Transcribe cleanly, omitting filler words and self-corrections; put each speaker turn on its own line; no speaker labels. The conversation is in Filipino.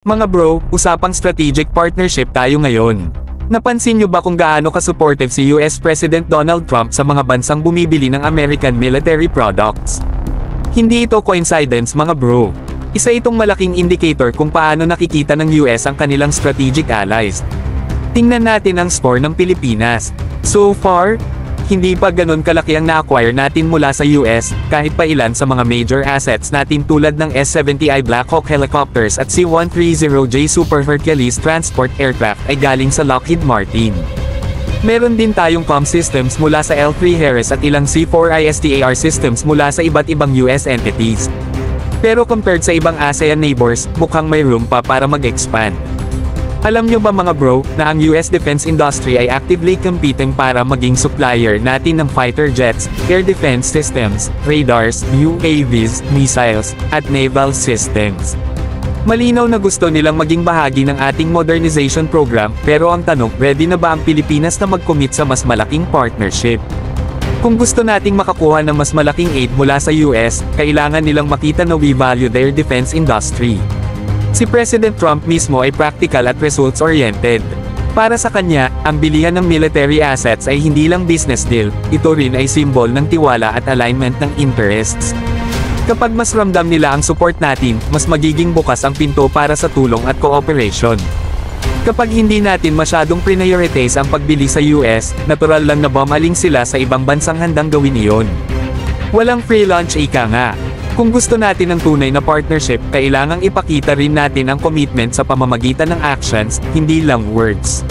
Mga bro, usapang strategic partnership tayo ngayon. Napansin nyo ba kung gaano ka-supportive si US President Donald Trump sa mga bansang bumibili ng American military products? Hindi ito coincidence mga bro. Isa itong malaking indicator kung paano nakikita ng US ang kanilang strategic allies. Tingnan natin ang score ng Pilipinas. So far, hindi pa ganun kalaki ang na-acquire natin mula sa US, kahit pa ilan sa mga major assets natin tulad ng S-70I Black Hawk helicopters at C-130J Super Hercules transport aircraft ay galing sa Lockheed Martin. Meron din tayong comm systems mula sa L3 Harris at ilang C4ISTAR systems mula sa iba't ibang US entities. Pero compared sa ibang ASEAN neighbors, mukhang may room pa para mag-expand. Alam nyo ba mga bro, na ang US defense industry ay actively competing para maging supplier natin ng fighter jets, air defense systems, radars, UAVs, missiles, at naval systems. Malinaw na gusto nilang maging bahagi ng ating modernization program, pero ang tanong, ready na ba ang Pilipinas na mag-commit sa mas malaking partnership? Kung gusto nating makakuha ng mas malaking aid mula sa US, kailangan nilang makita na we value their defense industry. Si President Trump mismo ay practical at results-oriented. Para sa kanya, ang bilihan ng military assets ay hindi lang business deal, ito rin ay simbol ng tiwala at alignment ng interests. Kapag mas ramdam nila ang support natin, mas magiging bukas ang pinto para sa tulong at cooperation. Kapag hindi natin masyadong prioritize ang pagbili sa US, natural lang na bumaling sila sa ibang bansang handang gawin iyon. Walang free lunch ika nga. Kung gusto natin ng tunay na partnership, kailangang ipakita rin natin ang commitment sa pamamagitan ng actions, hindi lang words.